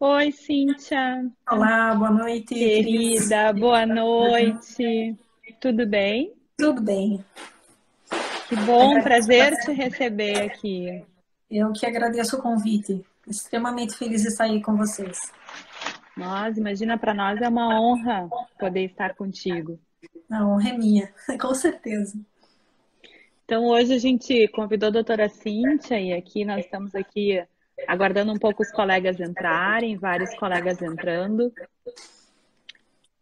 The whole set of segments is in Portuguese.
Oi, Cíntia, Olá, boa noite, Cris. querida, boa noite. Tudo bem? Tudo bem? Que bom, Agradeço prazer te bastante. receber aqui. Eu que agradeço o convite. Extremamente feliz de estar aí com vocês. Imagina, para nós é uma honra poder estar contigo. A honra é minha, com certeza. Então, hoje a gente convidou a doutora Cíntia e aqui nós estamos aqui aguardando um pouco os colegas entrarem, vários colegas entrando,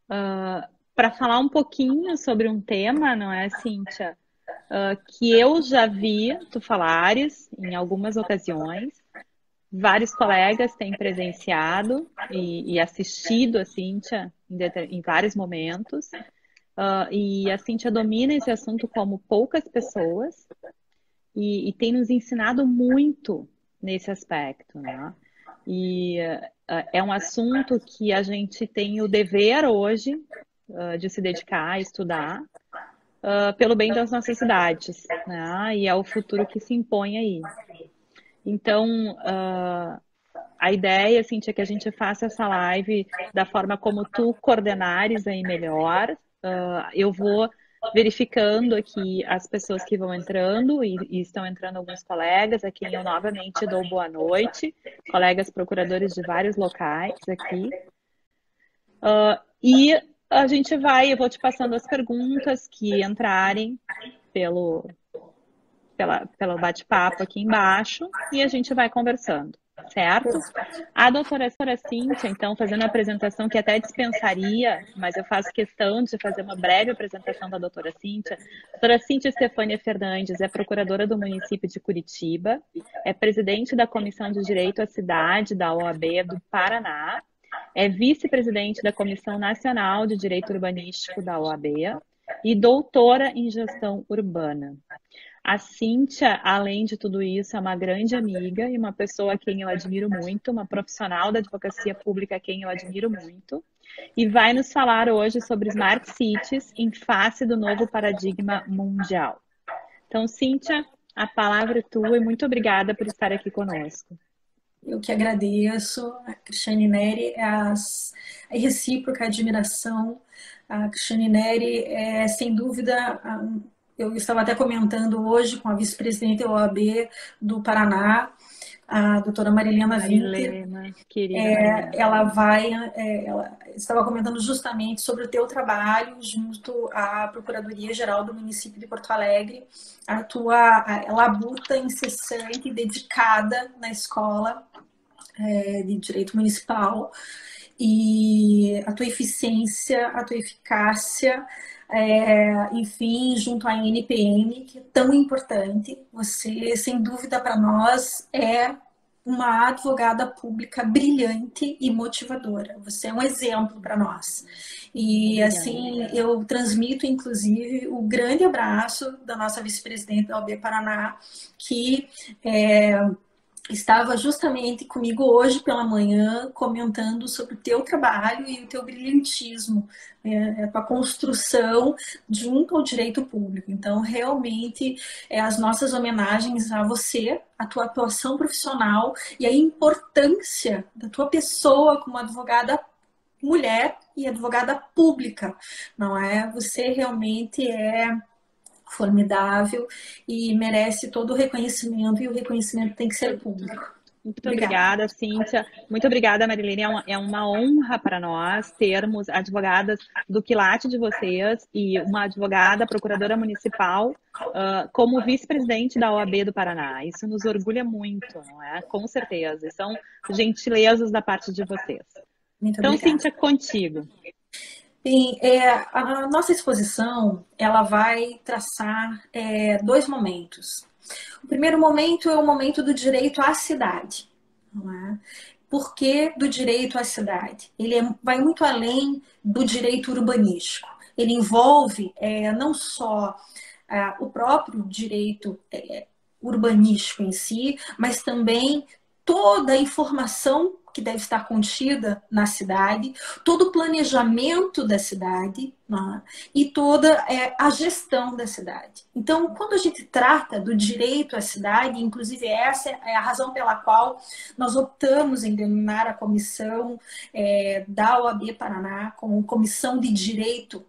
para falar um pouquinho sobre um tema, não é, Cíntia? Que eu já vi tu falares em algumas ocasiões, vários colegas têm presenciado e assistido a Cíntia em vários momentos. E a Cíntia domina esse assunto como poucas pessoas e tem nos ensinado muito nesse aspecto, né? E é um assunto que a gente tem o dever hoje de se dedicar a estudar pelo bem das nossas cidades, né? E é o futuro que se impõe aí. Então, a ideia, Cintia, é que a gente faça essa live da forma como tu coordenares aí melhor. Eu vou verificando aqui as pessoas que vão entrando e estão entrando alguns colegas, a quem eu novamente dou boa noite, colegas procuradores de vários locais aqui. E eu vou te passando as perguntas que entrarem pelo, pelo bate-papo aqui embaixo e a gente vai conversando, certo? A doutora Cíntia, então, fazendo a apresentação que até dispensaria, mas eu faço questão de fazer uma breve apresentação da doutora Cíntia. A doutora Cíntia Estefânia Fernandes é procuradora do município de Curitiba, é presidente da Comissão de Direito à Cidade da OAB do Paraná, é vice-presidente da Comissão Nacional de Direito Urbanístico da OAB e doutora em gestão urbana. A Cíntia, além de tudo isso, é uma grande amiga e uma pessoa a quem eu admiro muito, uma profissional da advocacia pública a quem eu admiro muito, e vai nos falar hoje sobre Smart Cities em face do novo paradigma mundial. Então, Cíntia, a palavra é tua e muito obrigada por estar aqui conosco. Eu que agradeço. A Cristiane Neri é recíproca admiração. A Cristiane Neri é, sem dúvida, eu estava até comentando hoje com a vice-presidente da OAB do Paraná, a doutora Marilena Winter. Marilena, querida Marilena. Ela estava comentando justamente sobre o teu trabalho junto à Procuradoria-Geral do município de Porto Alegre, a tua labuta incessante e dedicada na escola de direito municipal e a tua eficiência, a tua eficácia, enfim, junto à NPM, que é tão importante. Você, sem dúvida, para nós é uma advogada pública brilhante e motivadora. Você é um exemplo para nós. E Obrigada. assim, eu transmito, inclusive, o grande abraço da nossa vice-presidente da OAB Paraná, que estava justamente comigo hoje pela manhã comentando sobre o teu trabalho e o teu brilhantismo, a tua construção junto ao direito público. Então, realmente, as nossas homenagens a você, a tua atuação profissional e a importância da tua pessoa como advogada mulher e advogada pública, não é? Você realmente é formidável e merece todo o reconhecimento, e o reconhecimento tem que ser público. Muito Obrigada. obrigada, Cíntia. Muito obrigada, Marilene. É uma honra para nós termos advogadas do quilate de vocês e uma advogada, procuradora municipal, como vice-presidente da OAB do Paraná. Isso nos orgulha muito, não é? Com certeza. E são gentilezas da parte de vocês. Muito Então, obrigada. Cíntia, contigo. Bem, a nossa exposição ela vai traçar dois momentos. O primeiro momento é o momento do direito à cidade. Não é? Por que do direito à cidade? Ele vai muito além do direito urbanístico. Ele envolve não só o próprio direito urbanístico em si, mas também toda a informação que deve estar contida na cidade, todo o planejamento da cidade, né? E toda a gestão da cidade. Então, quando a gente trata do direito à cidade, inclusive essa é a razão pela qual nós optamos em denominar a comissão da OAB Paraná como Comissão de Direito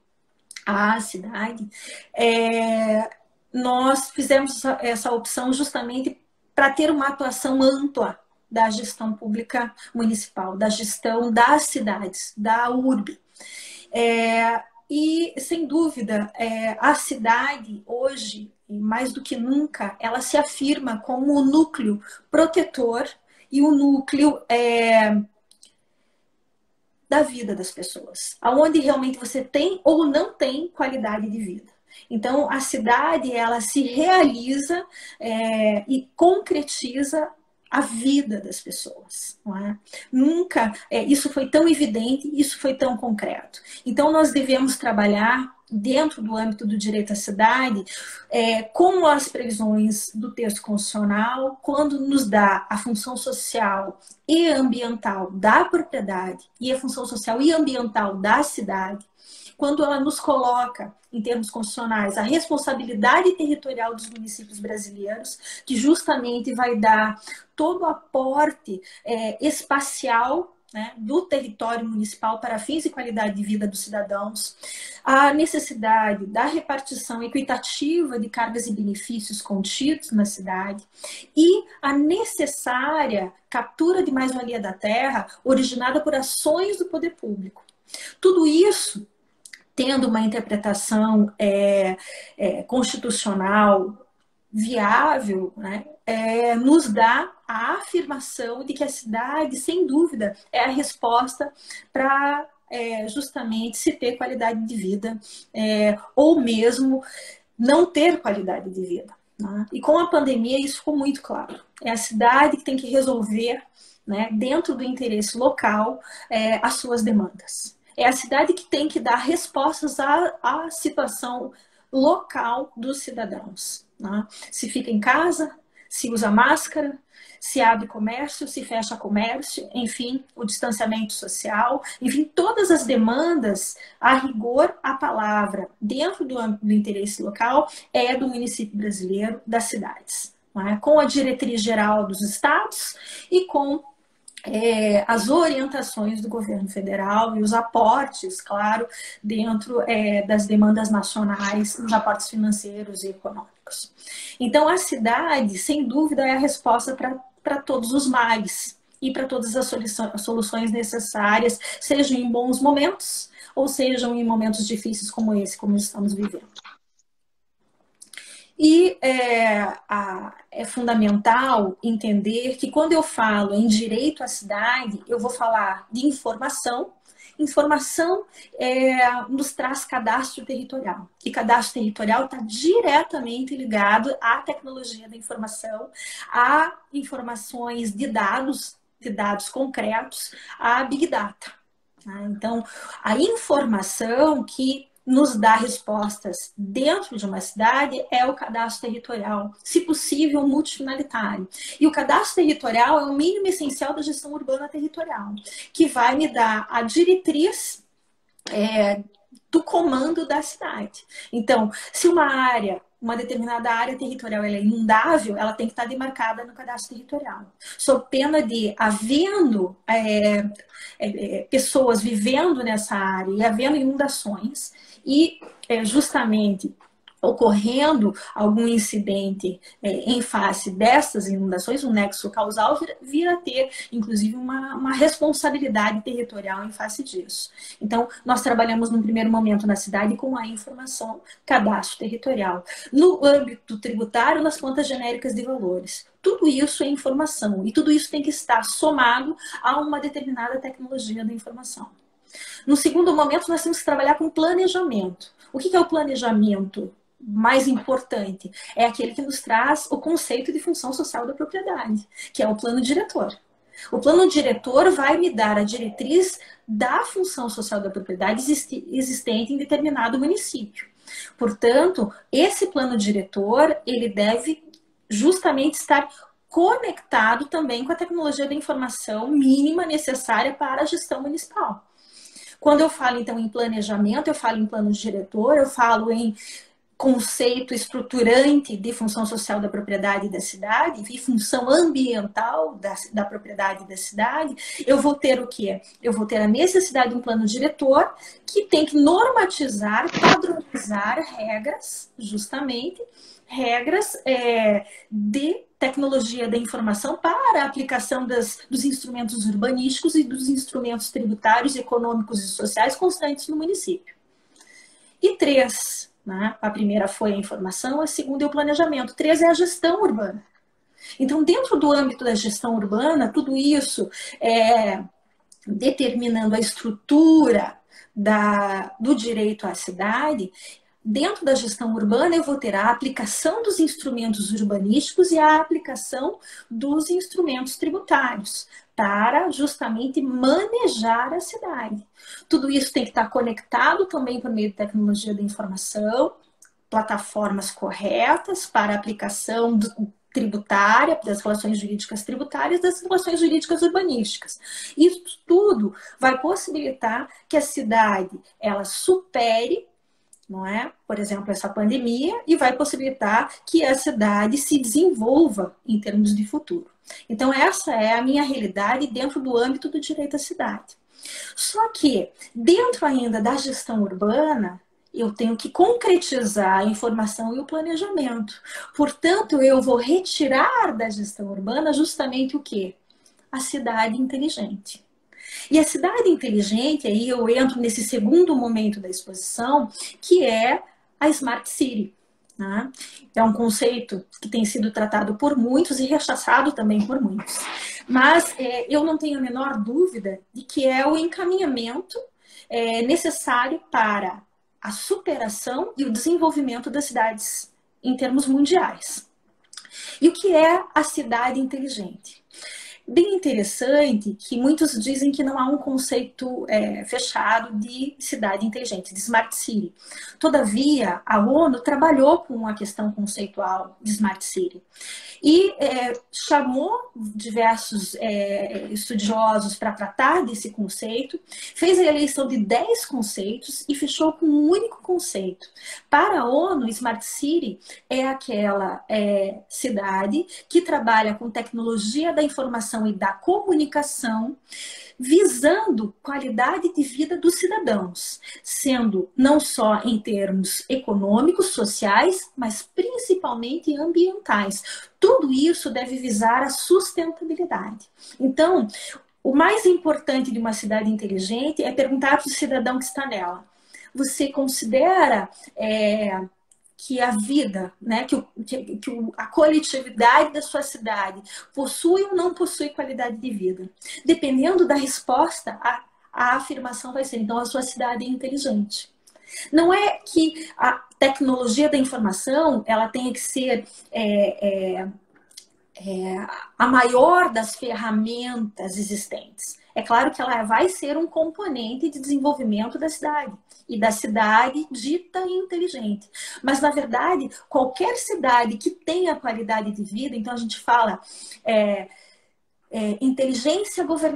à Cidade, nós fizemos essa opção justamente para ter uma atuação ampla da gestão pública municipal, da gestão das cidades, da urbe. E, sem dúvida, a cidade hoje, mais do que nunca, ela se afirma como o núcleo protetor e o núcleo da vida das pessoas, aonde realmente você tem ou não tem qualidade de vida. Então, a cidade, ela se realiza e concretiza a vida das pessoas. Não é? Nunca isso foi tão evidente, isso foi tão concreto. Então, nós devemos trabalhar dentro do âmbito do direito à cidade com as previsões do texto constitucional, quando nos dá a função social e ambiental da propriedade e a função social e ambiental da cidade, quando ela nos coloca, em termos constitucionais, a responsabilidade territorial dos municípios brasileiros, que justamente vai dar todo o aporte espacial, né, do território municipal para fins e qualidade de vida dos cidadãos, a necessidade da repartição equitativa de cargas e benefícios contidos na cidade e a necessária captura de mais-valia da terra originada por ações do poder público. Tudo isso tendo uma interpretação constitucional viável, né, nos dá a afirmação de que a cidade, sem dúvida, é a resposta para justamente se ter qualidade de vida ou mesmo não ter qualidade de vida. Né? E com a pandemia isso ficou muito claro. É a cidade que tem que resolver, né, dentro do interesse local, as suas demandas. É a cidade que tem que dar respostas à situação local dos cidadãos. Né? Se fica em casa, se usa máscara, se abre comércio, se fecha comércio, enfim, o distanciamento social, enfim, todas as demandas, a rigor, a palavra, dentro do âmbito do interesse local, é do município brasileiro, das cidades. Né? Com a diretriz geral dos estados e com as orientações do governo federal e os aportes, claro, dentro das demandas nacionais, os aportes financeiros e econômicos. Então, a cidade, sem dúvida, é a resposta para todos os males e para todas as soluções necessárias, sejam em bons momentos ou sejam em momentos difíceis como esse, como estamos vivendo. E é fundamental entender que quando eu falo em direito à cidade, eu vou falar de informação. Informação nos traz cadastro territorial. E cadastro territorial está diretamente ligado à tecnologia da informação, a informações de dados concretos, a Big Data. Então, a informação que nos dá respostas dentro de uma cidade é o cadastro territorial, se possível multifinalitário. E o cadastro territorial é o mínimo essencial da gestão urbana territorial, que vai me dar a diretriz do comando da cidade. Então, se uma determinada área territorial ela é inundável, ela tem que estar demarcada no cadastro territorial. Sob pena de, havendo pessoas vivendo nessa área e havendo inundações, e justamente ocorrendo algum incidente em face dessas inundações, um nexo causal vira a ter, inclusive, uma responsabilidade territorial em face disso. Então, nós trabalhamos num primeiro momento na cidade com a informação cadastro territorial. No âmbito tributário, nas contas genéricas de valores. Tudo isso é informação e tudo isso tem que estar somado a uma determinada tecnologia da informação. No segundo momento, nós temos que trabalhar com planejamento. O que é o planejamento mais importante? É aquele que nos traz o conceito de função social da propriedade, que é o plano diretor. O plano diretor vai me dar a diretriz da função social da propriedade existente em determinado município. Portanto, esse plano diretor, ele deve justamente estar conectado também com a tecnologia da informação mínima necessária para a gestão municipal. Quando eu falo, então, em planejamento, eu falo em plano diretor, eu falo em conceito estruturante de função social da propriedade da cidade e função ambiental da propriedade da cidade, eu vou ter o quê? Eu vou ter a necessidade de um plano diretor que tem que normatizar, padronizar regras, justamente, regras de tecnologia da informação para a aplicação dos instrumentos urbanísticos e dos instrumentos tributários, econômicos e sociais constantes no município. E 3, né? A primeira foi a informação, a segunda é o planejamento. 3 é a gestão urbana. Então, dentro do âmbito da gestão urbana, tudo isso determinando a estrutura do direito à cidade. Dentro da gestão urbana, eu vou ter a aplicação dos instrumentos urbanísticos e a aplicação dos instrumentos tributários para justamente manejar a cidade. Tudo isso tem que estar conectado também por meio de tecnologia da informação, plataformas corretas para a aplicação tributária, das relações jurídicas tributárias, das relações jurídicas urbanísticas. Isso tudo vai possibilitar que a cidade ela supere, não é? Por exemplo, essa pandemia, e vai possibilitar que a cidade se desenvolva em termos de futuro. Então, essa é a minha realidade dentro do âmbito do direito à cidade. Só que, dentro ainda da gestão urbana, eu tenho que concretizar a informação e o planejamento. Portanto, eu vou retirar da gestão urbana justamente o quê? A cidade inteligente. E a cidade inteligente, aí eu entro nesse segundo momento da exposição, que é a Smart City. Né? É um conceito que tem sido tratado por muitos e rechaçado também por muitos. Mas eu não tenho a menor dúvida de que é o encaminhamento necessário para a superação e o desenvolvimento das cidades em termos mundiais. E o que é a cidade inteligente? Bem interessante que muitos dizem que não há um conceito fechado de cidade inteligente, de Smart City. Todavia, a ONU trabalhou com a questão conceitual de Smart City e chamou diversos estudiosos para tratar desse conceito, fez a eleição de 10 conceitos e fechou com um único conceito. Para a ONU, Smart City é aquela cidade que trabalha com tecnologia da informação e da comunicação, visando qualidade de vida dos cidadãos, sendo não só em termos econômicos, sociais, mas principalmente ambientais. Tudo isso deve visar a sustentabilidade. Então, o mais importante de uma cidade inteligente é perguntar para o cidadão que está nela: você considera que a vida, né, que a coletividade da sua cidade possui ou não possui qualidade de vida? Dependendo da resposta, a afirmação vai ser: então a sua cidade é inteligente. Não é que a tecnologia da informação ela tenha que ser a maior das ferramentas existentes. É claro que ela vai ser um componente de desenvolvimento da cidade e da cidade dita inteligente. Mas, na verdade, qualquer cidade que tenha qualidade de vida, então a gente fala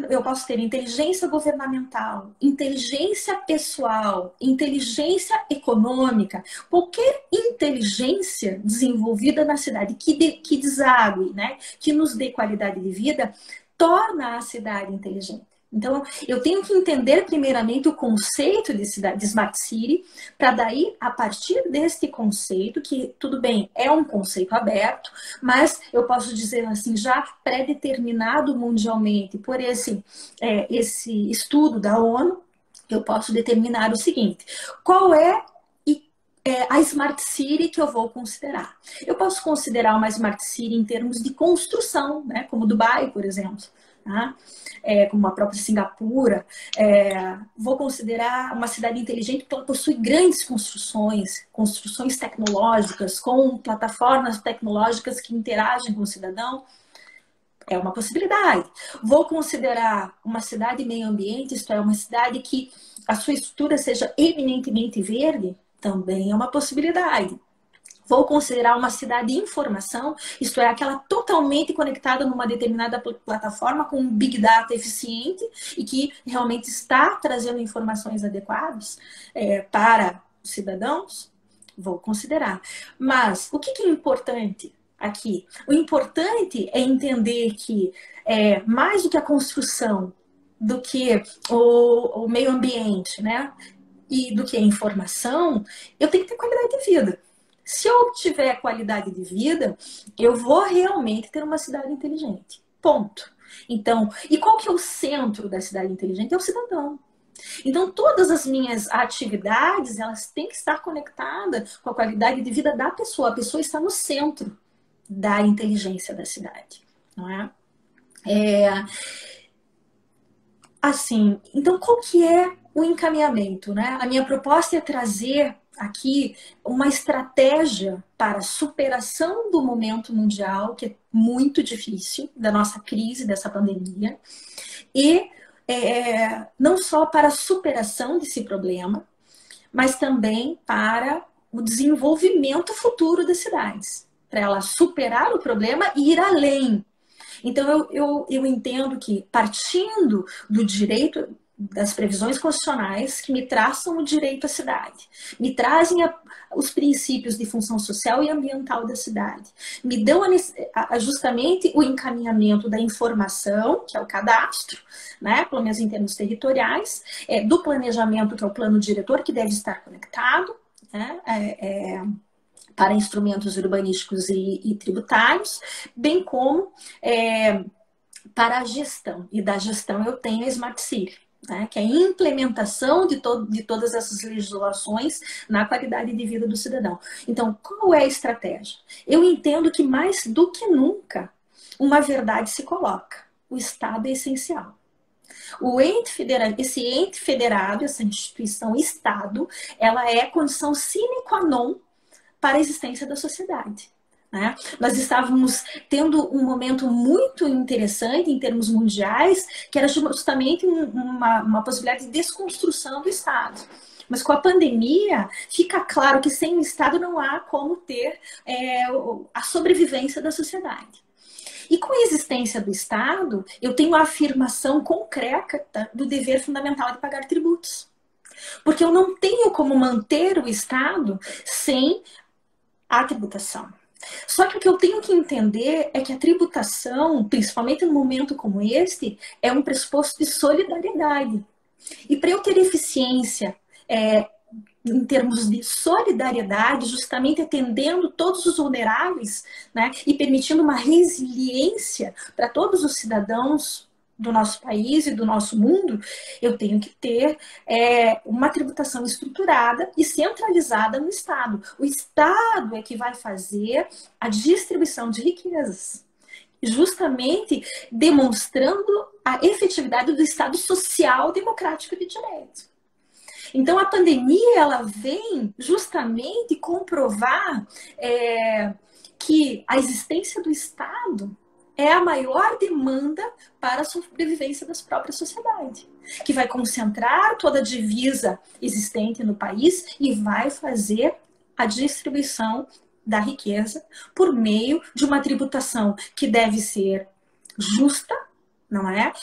eu posso ter inteligência governamental, inteligência pessoal, inteligência econômica, qualquer inteligência desenvolvida na cidade que desague, né, que nos dê qualidade de vida, torna a cidade inteligente. Então, eu tenho que entender primeiramente o conceito de Smart City, para daí, a partir deste conceito, que tudo bem, é um conceito aberto, mas eu posso dizer assim, já pré-determinado mundialmente por esse estudo da ONU, eu posso determinar o seguinte: qual é a Smart City que eu vou considerar? Eu posso considerar uma Smart City em termos de construção, né, como Dubai, por exemplo. Tá? Como a própria Singapura. Vou considerar uma cidade inteligente porque ela possui grandes construções tecnológicas, com plataformas tecnológicas que interagem com o cidadão. É uma possibilidade. Vou considerar uma cidade meio ambiente, isto é, uma cidade que a sua estrutura seja eminentemente verde, também é uma possibilidade. Vou considerar uma cidade de informação, isto é, aquela totalmente conectada numa determinada plataforma com um Big Data eficiente e que realmente está trazendo informações adequadas para os cidadãos? Vou considerar. Mas o que é importante aqui? O importante é entender que mais do que a construção, do que o meio ambiente, né? E do que a informação, eu tenho que ter qualidade de vida. Se eu tiver qualidade de vida, eu vou realmente ter uma cidade inteligente. Ponto. Então, e qual que é o centro da cidade inteligente? É o cidadão. Então, todas as minhas atividades, elas têm que estar conectadas com a qualidade de vida da pessoa. A pessoa está no centro da inteligência da cidade, não é? Assim, então qual que é o encaminhamento, né? A minha proposta é trazer aqui uma estratégia para a superação do momento mundial, que é muito difícil, da nossa crise, dessa pandemia, e não só para a superação desse problema, mas também para o desenvolvimento futuro das cidades, para ela superar o problema e ir além. Então, eu entendo que, partindo do direito, das previsões constitucionais que me traçam o direito à cidade, me trazem os princípios de função social e ambiental da cidade, me dão justamente o encaminhamento da informação, que é o cadastro, né, pelo menos em termos territoriais, do planejamento, que é o plano diretor, que deve estar conectado, né, para instrumentos urbanísticos e tributários, bem como para a gestão. E da gestão eu tenho a Smart City, né, que é a implementação de todas essas legislações na qualidade de vida do cidadão. Então, qual é a estratégia? Eu entendo que mais do que nunca, uma verdade se coloca. O Estado é essencial. Esse ente federado, essa instituição Estado, ela é condição sine qua non para a existência da sociedade. Né? Nós estávamos tendo um momento muito interessante em termos mundiais, que era justamente uma possibilidade de desconstrução do Estado. Mas com a pandemia, fica claro que sem o Estado não há como ter a sobrevivência da sociedade. E com a existência do Estado, eu tenho a afirmação concreta do dever fundamental de pagar tributos. Porque eu não tenho como manter o Estado sem a tributação. Só que o que eu tenho que entender é que a tributação, principalmente num momento como este, é um pressuposto de solidariedade. E para eu ter eficiência em termos de solidariedade, justamente atendendo todos os vulneráveis, né, e permitindo uma resiliência para todos os cidadãos do nosso país e do nosso mundo, eu tenho que ter uma tributação estruturada e centralizada no Estado. O Estado é que vai fazer a distribuição de riquezas, justamente demonstrando a efetividade do Estado social democrático de direito. Então, a pandemia, ela vem justamente comprovar que a existência do Estado é a maior demanda para a sobrevivência das próprias sociedades, que vai concentrar toda a divisa existente no país e vai fazer a distribuição da riqueza por meio de uma tributação que deve ser justa, não é?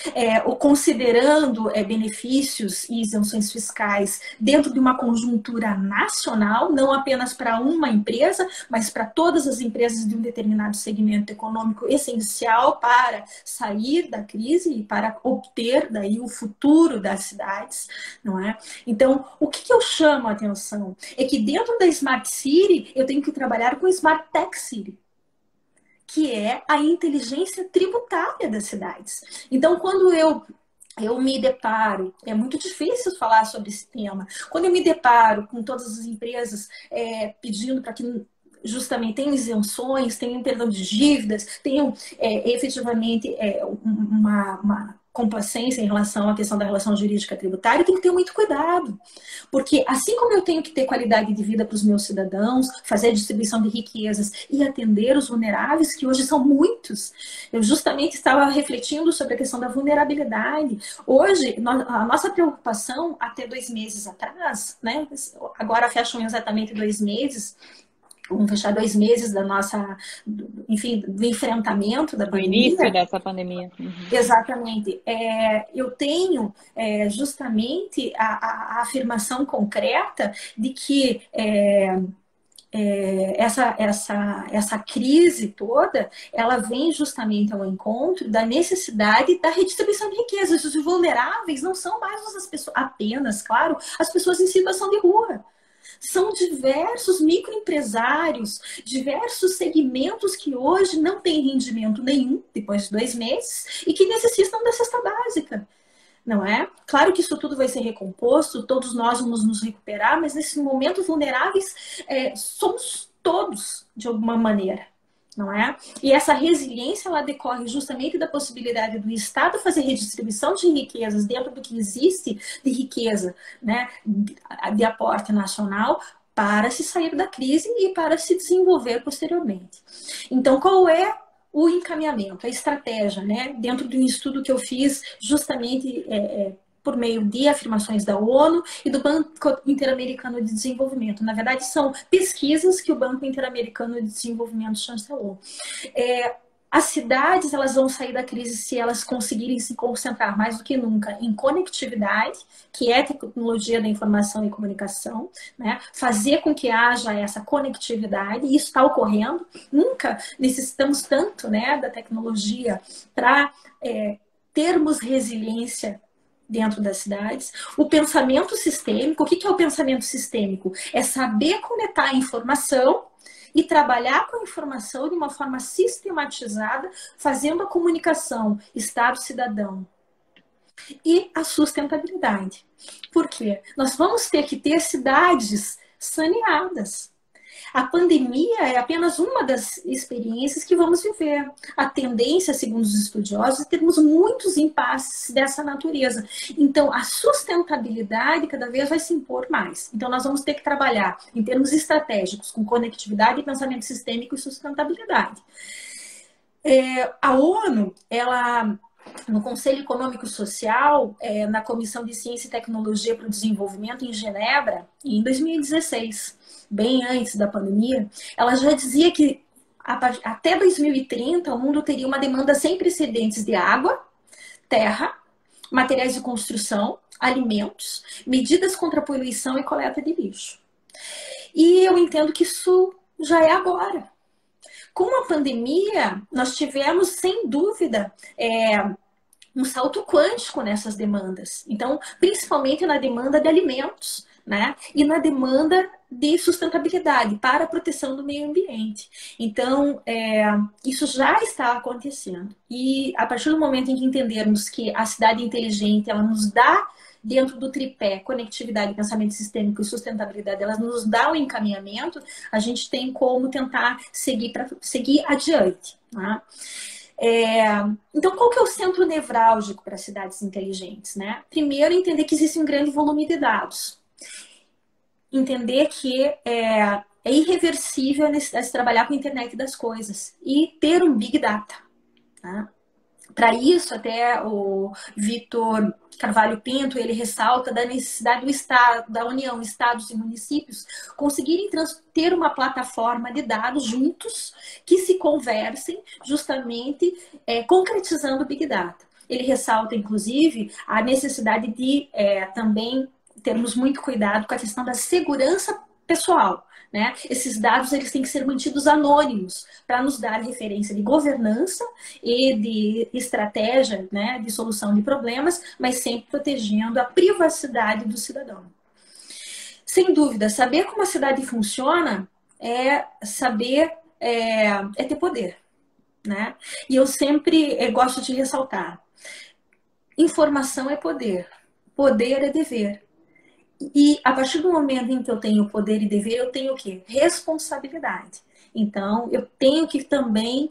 Ou considerando benefícios e isenções fiscais dentro de uma conjuntura nacional, não apenas para uma empresa, mas para todas as empresas de um determinado segmento econômico essencial para sair da crise e para obter daí o futuro das cidades, não é? Então, o que eu chamo a atenção é que dentro da Smart City eu tenho que trabalhar com Smart Tech City, que é a inteligência tributária das cidades. Então, quando eu me deparo, é muito difícil falar sobre esse tema, quando eu me deparo com todas as empresas pedindo para que justamente tenham isenções, tenham perdão de dívidas, tenham efetivamente uma complacência em relação à questão da relação jurídica tributária, tem que ter muito cuidado. Porque assim como eu tenho que ter qualidade de vida para os meus cidadãos, fazer a distribuição de riquezas e atender os vulneráveis, que hoje são muitos, eu justamente estava refletindo sobre a questão da vulnerabilidade. Hoje, a nossa preocupação, até 2 meses atrás, né, agora fecham exatamente 2 meses, vamos fechar 2 meses da nossa, enfim, do enfrentamento da No início pandemia. dessa pandemia. Uhum. Exatamente. Eu tenho justamente a afirmação concreta de que essa crise toda, ela vem justamente ao encontro da necessidade da redistribuição de riquezas. Os vulneráveis não são mais as pessoas, apenas, claro, as pessoas em situação de rua. São diversos microempresários, diversos segmentos que hoje não têm rendimento nenhum, depois de 2 meses, e que necessitam da cesta básica. Não é? Claro que isso tudo vai ser recomposto, todos nós vamos nos recuperar, mas nesses momentos vulneráveis somos todos, de alguma maneira. Não é? E essa resiliência ela decorre justamente da possibilidade do Estado fazer redistribuição de riquezas dentro do que existe de riqueza, né, de aporte nacional, para se sair da crise e para se desenvolver posteriormente. Então, qual é o encaminhamento, a estratégia, né? Dentro de um estudo que eu fiz justamente por meio de afirmações da ONU e do Banco Interamericano de Desenvolvimento. Na verdade, são pesquisas que o Banco Interamericano de Desenvolvimento chancelou. As cidades elas vão sair da crise se elas conseguirem se concentrar mais do que nunca em conectividade, que é tecnologia da informação e comunicação, né? Fazer com que haja essa conectividade, e isso está ocorrendo. Nunca necessitamos tanto, né, da tecnologia para termos resiliência dentro das cidades. O pensamento sistêmico, o que é o pensamento sistêmico? É saber coletar a informação e trabalhar com a informação de uma forma sistematizada, fazendo a comunicação Estado-cidadão. E a sustentabilidade. Por quê? Nós vamos ter que ter cidades saneadas. A pandemia é apenas uma das experiências que vamos viver. A tendência, segundo os estudiosos, é termos muitos impasses dessa natureza. Então, a sustentabilidade cada vez vai se impor mais. Então, nós vamos ter que trabalhar em termos estratégicos, com conectividade, pensamento sistêmico e sustentabilidade. A ONU, ela, no Conselho Econômico e Social, na Comissão de Ciência e Tecnologia para o Desenvolvimento, em Genebra, em 2016, bem antes da pandemia, ela já dizia que até 2030 o mundo teria uma demanda sem precedentes de água, terra, materiais de construção, alimentos, medidas contra a poluição e coleta de lixo. E eu entendo que isso já é agora. Com a pandemia, nós tivemos, sem dúvida, um salto quântico nessas demandas. Então, principalmente na demanda de alimentos, né? E na demanda de sustentabilidade para a proteção do meio ambiente. Então, isso já está acontecendo. E a partir do momento em que entendermos que a cidade inteligente, ela nos dá, dentro do tripé, conectividade, pensamento sistêmico e sustentabilidade, ela nos dá o encaminhamento, a gente tem como tentar seguir adiante. Tá? Então, qual que é o centro nevrálgico para cidades inteligentes? Né? Primeiro, entender que existe um grande volume de dados. Entender que é irreversível a necessidade de trabalhar com a internet das coisas e ter um Big Data. Tá? Para isso, até o Vitor Carvalho Pinto, ele ressalta da necessidade do Estado, da União, estados e municípios conseguirem ter uma plataforma de dados juntos que se conversem justamente concretizando o Big Data. Ele ressalta, inclusive, a necessidade de também termos muito cuidado com a questão da segurança pessoal. Né? Esses dados eles têm que ser mantidos anônimos para nos dar referência de governança e de estratégia, né, de solução de problemas, mas sempre protegendo a privacidade do cidadão. Sem dúvida, saber como a cidade funciona é saber, ter poder. Né? E eu sempre gosto de ressaltar: informação é poder, poder é dever. E a partir do momento em que eu tenho poder e dever, eu tenho o quê? Responsabilidade. Então, eu tenho que também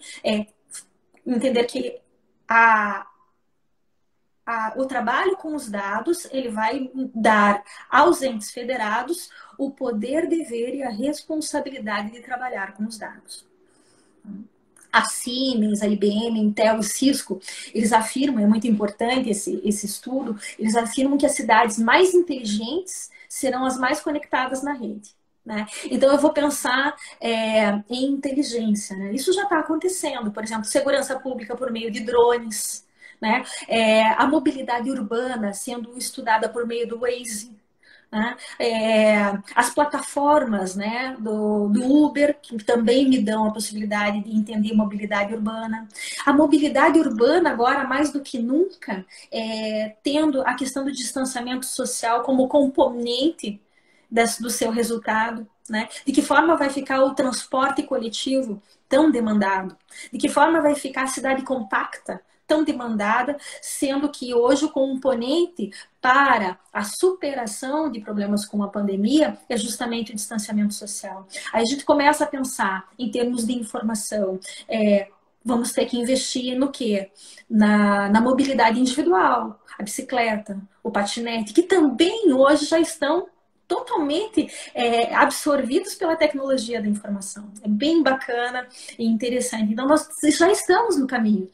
entender que o trabalho com os dados, ele vai dar aos entes federados o poder, dever e a responsabilidade de trabalhar com os dados. A Siemens, a IBM, Intel e Cisco, eles afirmam, é muito importante esse estudo, eles afirmam que as cidades mais inteligentes serão as mais conectadas na rede. né? Então eu vou pensar em inteligência, né? Isso já está acontecendo, por exemplo, segurança pública por meio de drones, né? A mobilidade urbana sendo estudada por meio do Waze, né? As plataformas, né, do Uber, que também me dão a possibilidade de entender mobilidade urbana. A mobilidade urbana, agora, mais do que nunca, tendo a questão do distanciamento social como componente do seu resultado. Né? De que forma vai ficar o transporte coletivo tão demandado? De que forma vai ficar a cidade compacta tão demandada, sendo que hoje o componente para a superação de problemas com a pandemia é justamente o distanciamento social. Aí a gente começa a pensar em termos de informação, vamos ter que investir no quê? Na mobilidade individual, a bicicleta, o patinete, que também hoje já estão totalmente absorvidos pela tecnologia da informação. É bem bacana e interessante. Então, nós já estamos no caminho.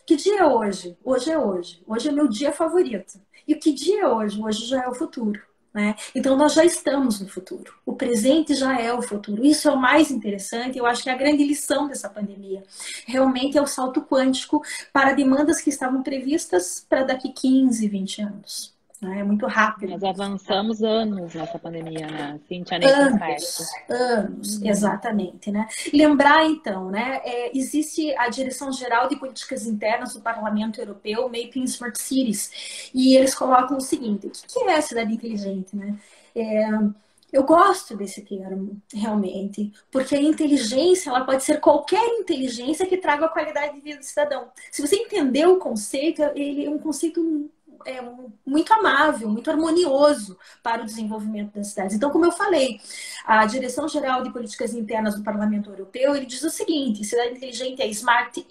Que dia é hoje? Hoje é hoje. Hoje é meu dia favorito. E o que dia é hoje? Hoje já é o futuro. Né? Então, nós já estamos no futuro. O presente já é o futuro. Isso é o mais interessante. Eu acho que é a grande lição dessa pandemia. Realmente é o salto quântico para demandas que estavam previstas para daqui 15, 20 anos. É muito rápido. Nós avançamos anos nessa pandemia, né? Cíntia, nem por perto. Anos, exatamente, né? Lembrar, então, né? Existe a Direção-Geral de Políticas Internas do Parlamento Europeu, Mapping Smart Cities, e eles colocam o seguinte: o que é a cidade inteligente, né? Eu gosto desse termo, realmente, porque a inteligência, ela pode ser qualquer inteligência que traga a qualidade de vida do cidadão. Se você entender o conceito, ele é um conceito muito amável, muito harmonioso para o desenvolvimento das cidades. Então, como eu falei, a Direção-Geral de Políticas Internas do Parlamento Europeu, ele diz o seguinte: cidade inteligente é smart,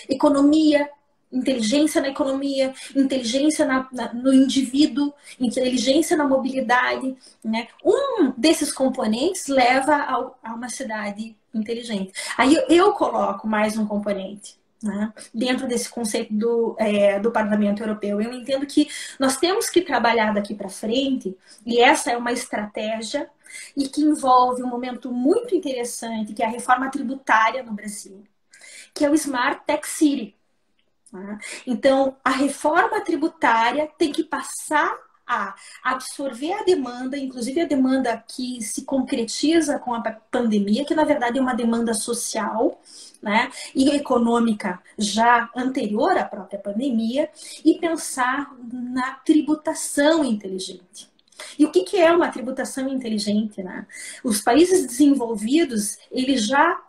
economia, inteligência na economia, inteligência no indivíduo, inteligência na mobilidade, né? Um desses componentes leva a uma cidade inteligente. Aí eu coloco mais um componente, né, dentro desse conceito do Parlamento Europeu. Eu entendo que nós temos que trabalhar daqui para frente, e essa é uma estratégia e que envolve um momento muito interessante, que é a reforma tributária no Brasil, que é o Smart Tech City. Né? Então, a reforma tributária tem que passar a absorver a demanda, inclusive a demanda que se concretiza com a pandemia, que na verdade é uma demanda social, né, e econômica já anterior à própria pandemia, e pensar na tributação inteligente. E o que é uma tributação inteligente? Né? Os países desenvolvidos, eles já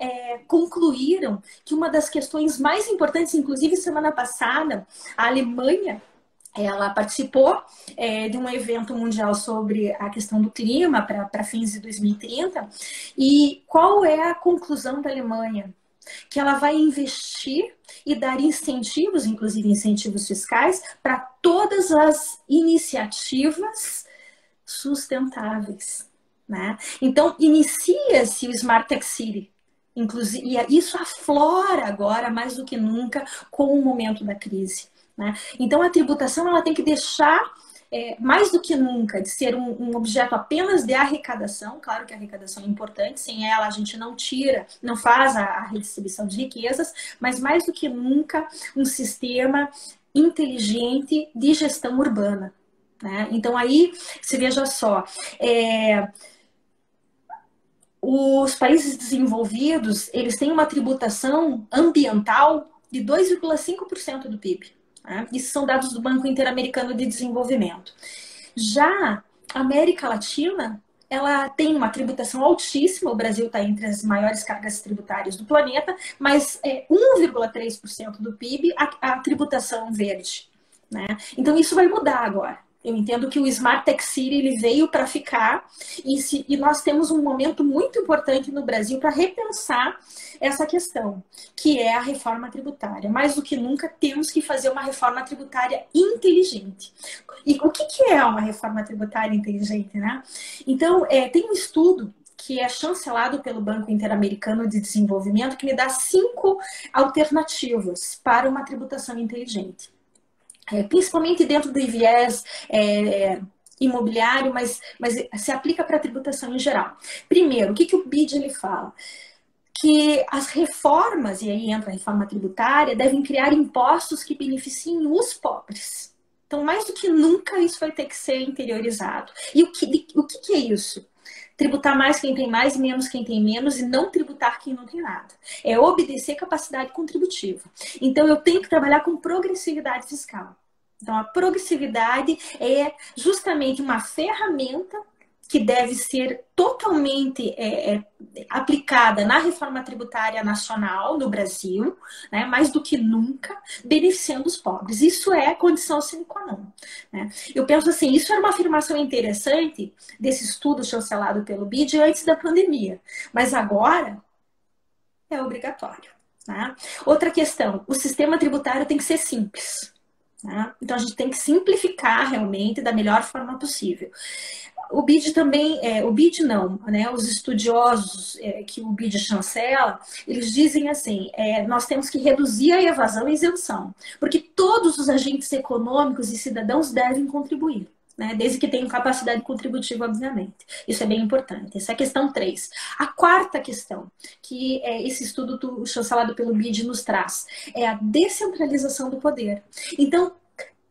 concluíram que uma das questões mais importantes, inclusive semana passada, a Alemanha, ela participou de um evento mundial sobre a questão do clima para fins de 2030. E qual é a conclusão da Alemanha? Que ela vai investir e dar incentivos, inclusive incentivos fiscais, para todas as iniciativas sustentáveis. Né? Então, inicia-se o Smart Tech City. Inclusive, e isso aflora agora, mais do que nunca, com o momento da crise. Né? Então, a tributação ela tem que deixar, mais do que nunca, de ser um objeto apenas de arrecadação. Claro que a arrecadação é importante, sem ela a gente não tira, não faz a redistribuição de riquezas, mas mais do que nunca, um sistema inteligente de gestão urbana. Né? Então, aí, se veja só, os países desenvolvidos, eles têm uma tributação ambiental de 2,5% do PIB. Né? Isso são dados do Banco Interamericano de Desenvolvimento. Já a América Latina, ela tem uma tributação altíssima, o Brasil está entre as maiores cargas tributárias do planeta, mas 1,3% do PIB a tributação verde. Né? Então isso vai mudar agora. Eu entendo que o Smart Tech City ele veio para ficar e nós temos um momento muito importante no Brasil para repensar essa questão, que é a reforma tributária. Mais do que nunca, temos que fazer uma reforma tributária inteligente. E o que é uma reforma tributária inteligente? Né? Então, tem um estudo que é chancelado pelo Banco Interamericano de Desenvolvimento que me dá 5 alternativas para uma tributação inteligente. Principalmente dentro do viés imobiliário, mas se aplica para a tributação em geral. Primeiro, o que o BID ele fala? Que as reformas, e aí entra a reforma tributária, devem criar impostos que beneficiem os pobres. Então, mais do que nunca, isso vai ter que ser interiorizado. E o que é isso? Tributar mais quem tem mais e menos quem tem menos, e não tributar quem não tem nada. É obedecer capacidade contributiva. Então, eu tenho que trabalhar com progressividade fiscal. Então, a progressividade é justamente uma ferramenta que deve ser totalmente aplicada na reforma tributária nacional no Brasil, né, mais do que nunca, beneficiando os pobres. Isso é condição sine qua non. Né? Eu penso assim, isso era uma afirmação interessante desse estudo chancelado pelo BID antes da pandemia, mas agora é obrigatório. Né? Outra questão, o sistema tributário tem que ser simples. Né? Então a gente tem que simplificar realmente da melhor forma possível. O BID também, o BID não, né? Os estudiosos que o BID chancela, eles dizem assim, nós temos que reduzir a evasão e isenção, porque todos os agentes econômicos e cidadãos devem contribuir. Né, desde que tenham capacidade contributiva, obviamente. Isso é bem importante. Essa é a questão 3. A quarta questão, que esse estudo chancelado pelo BID nos traz, é a descentralização do poder. Então,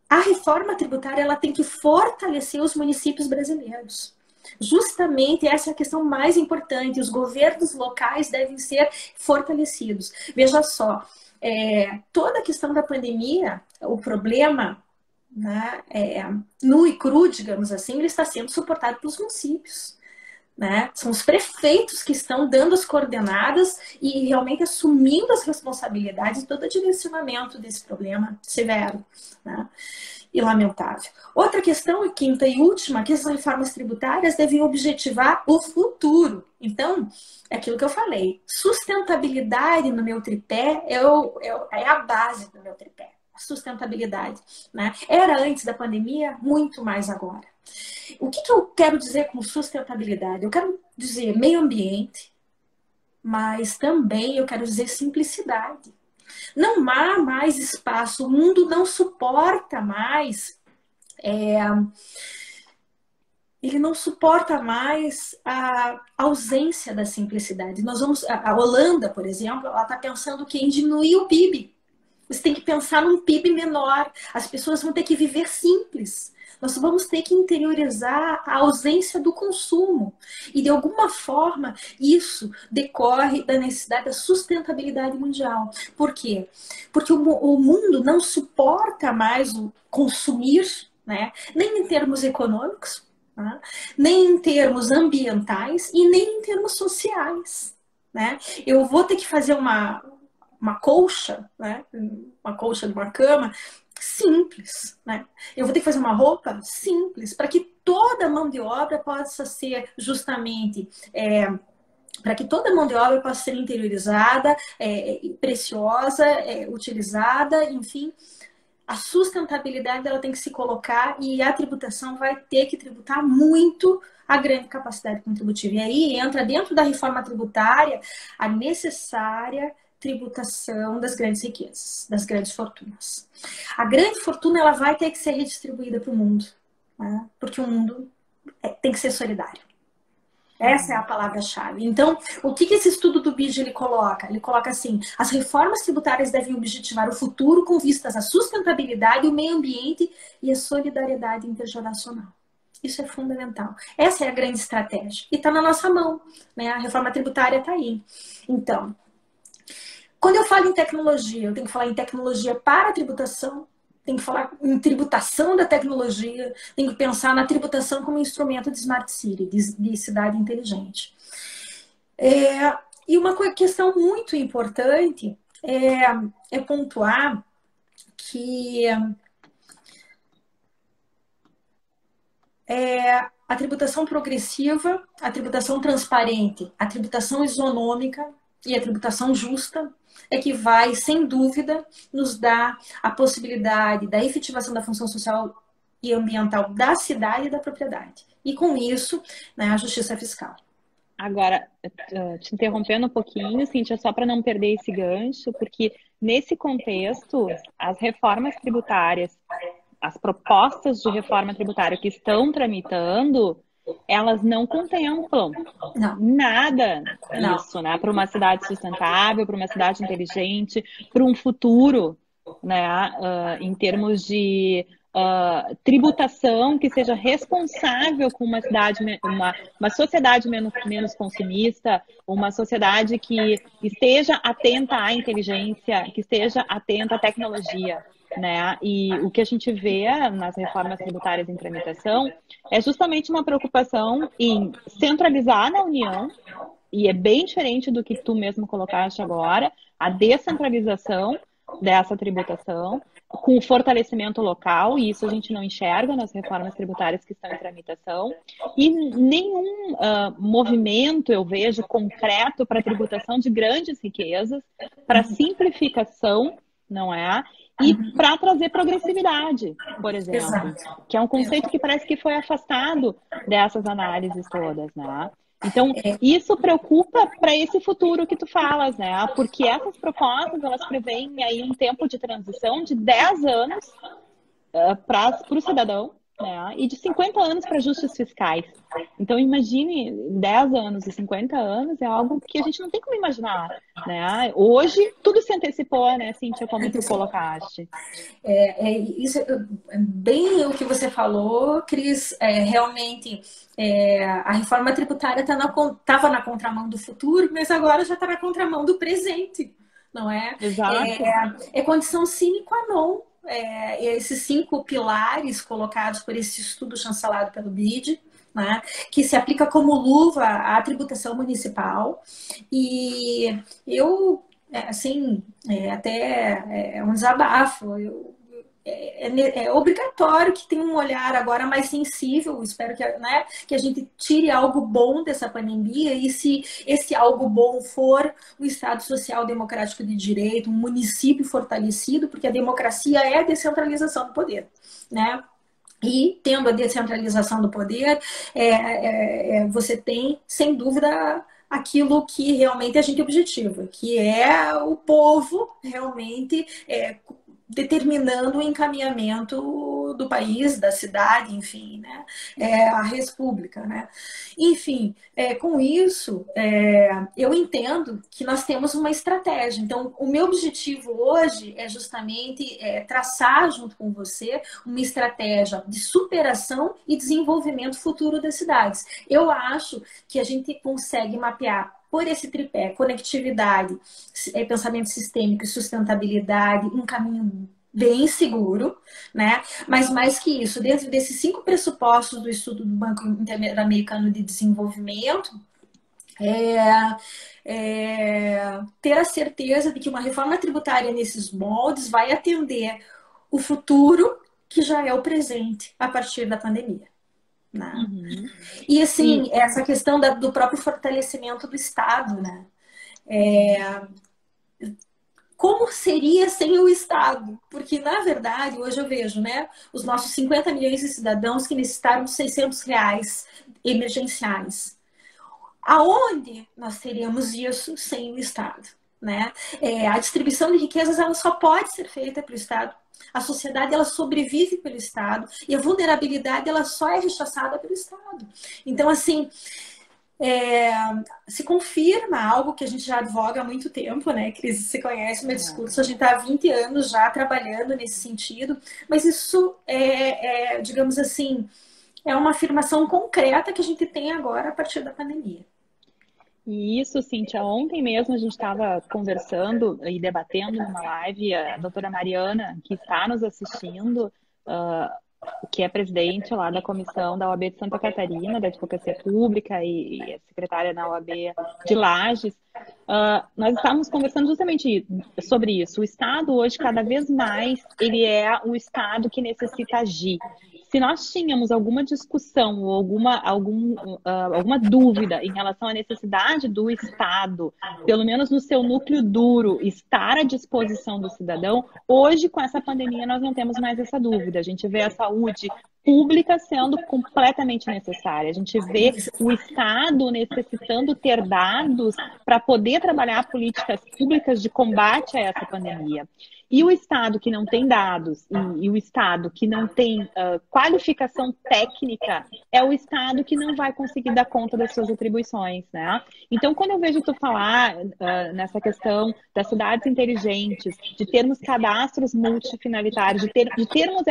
a reforma tributária ela tem que fortalecer os municípios brasileiros. Justamente essa é a questão mais importante. Os governos locais devem ser fortalecidos. Veja só, toda a questão da pandemia, o problema, né, nu e cru, digamos assim, ele está sendo suportado pelos municípios. Né? São os prefeitos que estão dando as coordenadas e realmente assumindo as responsabilidades de todo o direcionamento desse problema severo, né? E lamentável. Outra questão, quinta e última, que as reformas tributárias devem objetivar o futuro. Então, é aquilo que eu falei, sustentabilidade no meu tripé é a base do meu tripé. Sustentabilidade, né? Era antes da pandemia, muito mais agora. O que eu quero dizer com sustentabilidade? Eu quero dizer meio ambiente, mas também eu quero dizer simplicidade. Não há mais espaço, o mundo não suporta mais, ele não suporta mais a ausência da simplicidade. A Holanda, por exemplo, ela está pensando em diminuir o PIB. Você tem que pensar num PIB menor. As pessoas vão ter que viver simples. Nós vamos ter que interiorizar a ausência do consumo. E, de alguma forma, isso decorre da necessidade da sustentabilidade mundial. Por quê? Porque o mundo não suporta mais o consumir, né? Nem em termos econômicos, né? Nem em termos ambientais e nem em termos sociais. Né? Eu vou ter que fazer uma colcha, né? Uma colcha de uma cama, simples, né? Eu vou ter que fazer uma roupa simples, para que toda mão de obra possa ser justamente para que toda mão de obra possa ser interiorizada, preciosa, utilizada, enfim. A sustentabilidade ela tem que se colocar e a tributação vai ter que tributar muito a grande capacidade contributiva. E aí entra dentro da reforma tributária a necessária tributação das grandes riquezas, das grandes fortunas. A grande fortuna ela vai ter que ser redistribuída para o mundo, né? Porque o mundo tem que ser solidário. Essa é a palavra-chave. Então, o que esse estudo do BID ele coloca? Ele coloca assim, as reformas tributárias devem objetivar o futuro com vistas à sustentabilidade, o meio ambiente e a solidariedade intergeracional. Isso é fundamental. Essa é a grande estratégia. E está na nossa mão, né? A reforma tributária está aí. Então, quando eu falo em tecnologia, eu tenho que falar em tecnologia para a tributação, tem que falar em tributação da tecnologia, tem que pensar na tributação como instrumento de Smart City, de cidade inteligente. E uma questão muito importante é pontuar que a tributação progressiva, a tributação transparente, a tributação isonômica e a tributação justa é que vai, sem dúvida, nos dar a possibilidade da efetivação da função social e ambiental da cidade e da propriedade. E, com isso, né, a justiça fiscal. Agora, te interrompendo um pouquinho, Cíntia, só para não perder esse gancho, porque nesse contexto, as reformas tributárias as propostas de reforma tributária que estão tramitando, elas não contemplam Não, nada não. disso, né? Para uma cidade sustentável, para uma cidade inteligente, para um futuro, né? Em termos de tributação que seja responsável com uma cidade, uma sociedade menos consumista, uma sociedade que esteja atenta à inteligência, que esteja atenta à tecnologia, né? E o que a gente vê nas reformas tributárias em tramitação é justamente uma preocupação em centralizar na União, e é bem diferente do que tu mesmo colocaste agora, a descentralização dessa tributação, com o fortalecimento local, e isso a gente não enxerga nas reformas tributárias que estão em tramitação, e nenhum movimento, eu vejo, concreto para a tributação de grandes riquezas, para simplificação, não é? E para trazer progressividade, por exemplo, Exato. que é um conceito que parece que foi afastado dessas análises todas, né? Então, isso preocupa para esse futuro que tu falas, né? Porque essas propostas, elas preveem aí um tempo de transição de 10 anos para o cidadão, né? E de 50 anos para ajustes fiscais. Então, imagine 10 anos e 50 anos é algo que a gente não tem como imaginar, né? Hoje, tudo se antecipou, né, Cíntia, como tu colocaste. Isso é bem o que você falou, Cris. Realmente, a reforma tributária estava na contramão do futuro, mas agora já está na contramão do presente, não é? Exato. É condição sine qua non. Esses 5 pilares colocados por esse estudo chancelado pelo BID, né, que se aplica como luva à tributação municipal. E eu, assim, até é um desabafo. É obrigatório que tenha um olhar agora mais sensível. Espero que, né, que a gente tire algo bom dessa pandemia, e se esse algo bom for um Estado social democrático de direito, um município fortalecido, porque a democracia é a descentralização do poder, né? E tendo a descentralização do poder, você tem, sem dúvida, aquilo que realmente a gente objetiva, que é o povo realmente determinando o encaminhamento do país, da cidade, enfim, né? A república, né? Enfim, com isso, eu entendo que nós temos uma estratégia. Então, o meu objetivo hoje é justamente traçar junto com você uma estratégia de superação e desenvolvimento futuro das cidades. Eu acho que a gente consegue mapear por esse tripé, conectividade, pensamento sistêmico e sustentabilidade, um caminho bem seguro, né? Mas mais que isso, dentro desses 5 pressupostos do estudo do Banco Interamericano de Desenvolvimento, ter a certeza de que uma reforma tributária nesses moldes vai atender o futuro, que já é o presente a partir da pandemia. Uhum. E assim, essa questão do próprio fortalecimento do Estado, né? Como seria sem o Estado? Porque, na verdade, hoje eu vejo, né, os nossos 50 milhões de cidadãos que necessitaram de R$600 emergenciais. Aonde nós teríamos isso sem o Estado? Né? A distribuição de riquezas, ela só pode ser feita pelo Estado. A sociedade, ela sobrevive pelo Estado, e a vulnerabilidade, ela só é rechaçada pelo Estado. Então, assim, se confirma algo que a gente já advoga há muito tempo, né, Cris? Você conhece o meu discurso, a gente está há 20 anos já trabalhando nesse sentido, mas isso digamos assim, é uma afirmação concreta que a gente tem agora a partir da pandemia. E isso, Cíntia, ontem mesmo a gente estava conversando e debatendo numa live, a doutora Mariana, que está nos assistindo, que é presidente lá da comissão da OAB de Santa Catarina, da Advocacia Pública, e é secretária da OAB de Lages, nós estávamos conversando justamente sobre isso. O Estado hoje, cada vez mais, ele é um Estado que necessita agir. Se nós tínhamos alguma discussão ou alguma dúvida em relação à necessidade do Estado, pelo menos no seu núcleo duro, estar à disposição do cidadão, hoje, com essa pandemia, nós não temos mais essa dúvida. A gente vê a saúde pública sendo completamente necessária. A gente vê o Estado necessitando ter dados para poder trabalhar políticas públicas de combate a essa pandemia. E o Estado que não tem dados e o Estado que não tem qualificação técnica é o Estado que não vai conseguir dar conta das suas atribuições, né? Então, quando eu vejo tu falar nessa questão das cidades inteligentes, de termos cadastros multifinalitários, de termos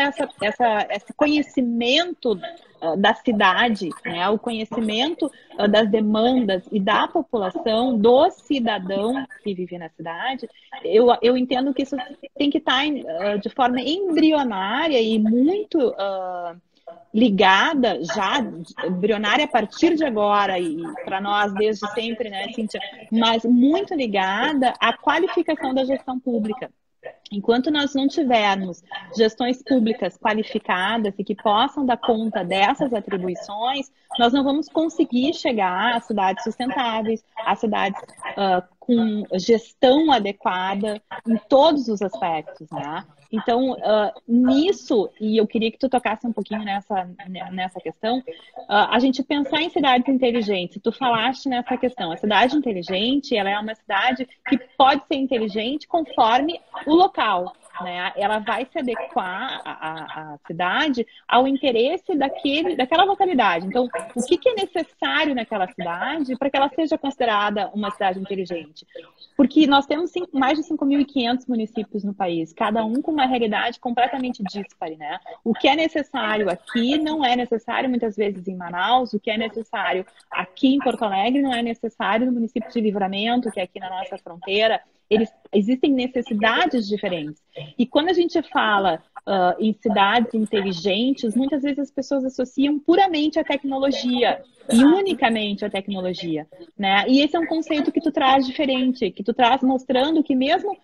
esse conhecimento da cidade, né? O conhecimento das demandas e da população, do cidadão que vive na cidade, eu entendo que isso tem que estar de forma embrionária e muito ligada, já embrionária a partir de agora, e para nós desde sempre, né, Cíntia, mas muito ligada à qualificação da gestão pública. Enquanto nós não tivermos gestões públicas qualificadas e que possam dar conta dessas atribuições, nós não vamos conseguir chegar a cidades sustentáveis, a cidades com gestão adequada em todos os aspectos, né? Então, nisso, e eu queria que tu tocasse um pouquinho nessa questão, a gente pensar em cidades inteligentes. Tu falaste nessa questão. A cidade inteligente, ela é uma cidade que pode ser inteligente conforme o local, né? Ela vai se adequar a cidade ao interesse daquela localidade. Então, o que é necessário naquela cidade para que ela seja considerada uma cidade inteligente? Porque nós temos mais de 5.500 municípios no país, cada um com uma realidade completamente dispare, né? O que é necessário aqui não é necessário muitas vezes em Manaus, o que é necessário aqui em Porto Alegre não é necessário no município de Livramento, que é aqui na nossa fronteira. Existem necessidades diferentes. E quando a gente fala em cidades inteligentes, muitas vezes as pessoas associam puramente a tecnologia e unicamente a tecnologia, né? E esse é um conceito que tu traz diferente, que tu traz mostrando que mesmo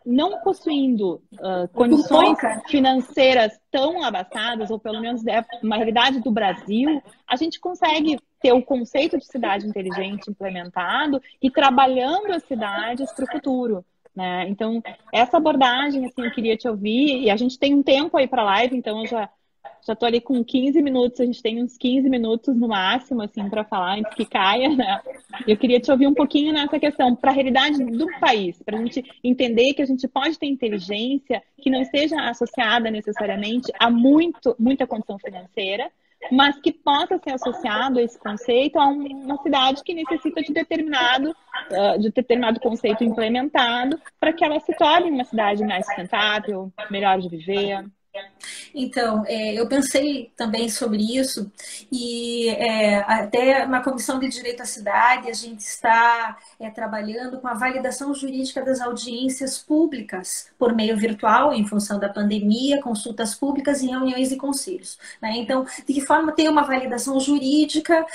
não possuindo condições financeiras tão abastadas, ou pelo menos é uma realidade do Brasil, a gente consegue ter o conceito de cidade inteligente implementado e trabalhando as cidades para o futuro, né? Então, essa abordagem, assim, eu queria te ouvir, e a gente tem um tempo aí para a live, então eu já estou ali com 15 minutos, a gente tem uns 15 minutos no máximo, assim, para falar antes que caia, né? Eu queria te ouvir um pouquinho nessa questão, para a realidade do país, para a gente entender que a gente pode ter inteligência que não esteja associada necessariamente a muita condição financeira, mas que possa ser associado a esse conceito a uma cidade que necessita de determinado conceito implementado para que ela se torne uma cidade mais sustentável, melhor de viver. Então, eu pensei também sobre isso e até na Comissão de Direito à Cidade a gente está trabalhando com a validação jurídica das audiências públicas por meio virtual, em função da pandemia, consultas públicas e reuniões e conselhos, né? Então, de que forma tem uma validação jurídica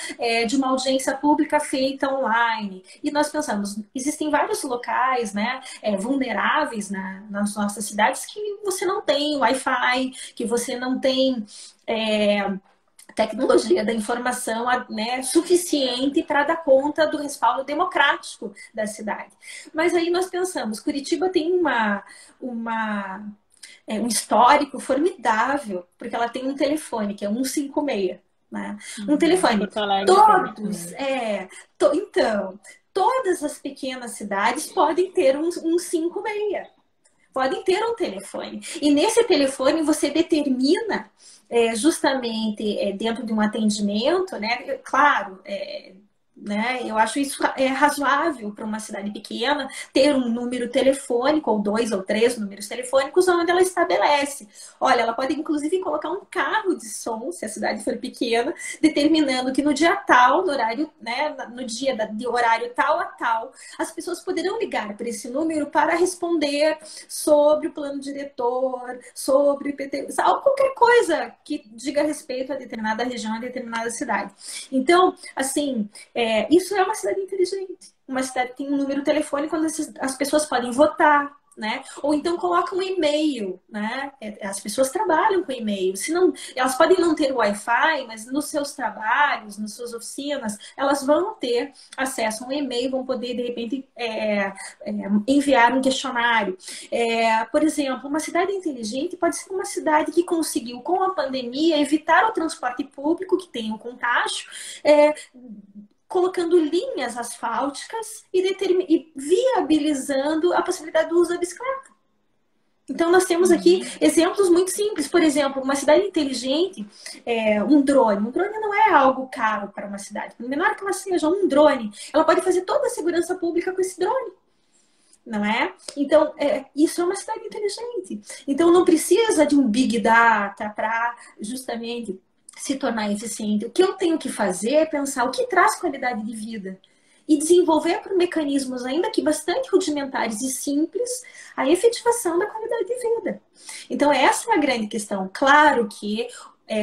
de uma audiência pública feita online? E nós pensamos, existem vários locais, né, vulneráveis nas nossas cidades que você não tem Wi-Fi, que você não tem tecnologia da informação, né, suficiente para dar conta do respaldo democrático da cidade. Mas aí nós pensamos, Curitiba tem um histórico formidável, porque ela tem um telefone, que é 156, né? Um telefone. Então, todas as pequenas cidades podem ter um 156. Podem ter um telefone. E nesse telefone você determina justamente dentro de um atendimento, né? Claro, né? Eu acho isso razoável para uma cidade pequena ter um número telefônico, ou 2 ou 3 números telefônicos, onde ela estabelece. Olha, ela pode inclusive colocar um carro de som, se a cidade for pequena, determinando que no dia tal, no horário, né, no dia de horário tal a tal, as pessoas poderão ligar para esse número para responder sobre o plano diretor, sobre o IPT, qualquer coisa que diga respeito a determinada região, a determinada cidade. Então, assim, isso é uma cidade inteligente. Uma cidade que tem um número telefônico onde as pessoas podem votar, né? Ou então coloca um e-mail, né? As pessoas trabalham com e-mail. Se não, elas podem não ter Wi-Fi, mas nos seus trabalhos, nas suas oficinas, elas vão ter acesso a um e-mail, vão poder, de repente, enviar um questionário. Por exemplo, uma cidade inteligente pode ser uma cidade que conseguiu, com a pandemia, evitar o transporte público, que tem um contágio, colocando linhas asfálticas e viabilizando a possibilidade do uso da bicicleta. Então, nós temos aqui exemplos muito simples. Por exemplo, uma cidade inteligente, um drone. Um drone não é algo caro para uma cidade. Por menor que ela seja, um drone, ela pode fazer toda a segurança pública com esse drone. Não é? Então, isso é uma cidade inteligente. Então, não precisa de um big data para justamente se tornar eficiente. O que eu tenho que fazer é pensar o que traz qualidade de vida e desenvolver por mecanismos ainda que bastante rudimentares e simples a efetivação da qualidade de vida. Então, essa é a grande questão. Claro que,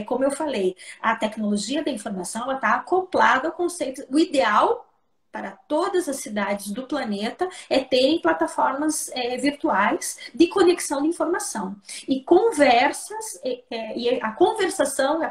como eu falei, a tecnologia da informação está acoplada ao conceito. O ideal para todas as cidades do planeta é terem plataformas virtuais de conexão de informação. E conversas, e a conversação,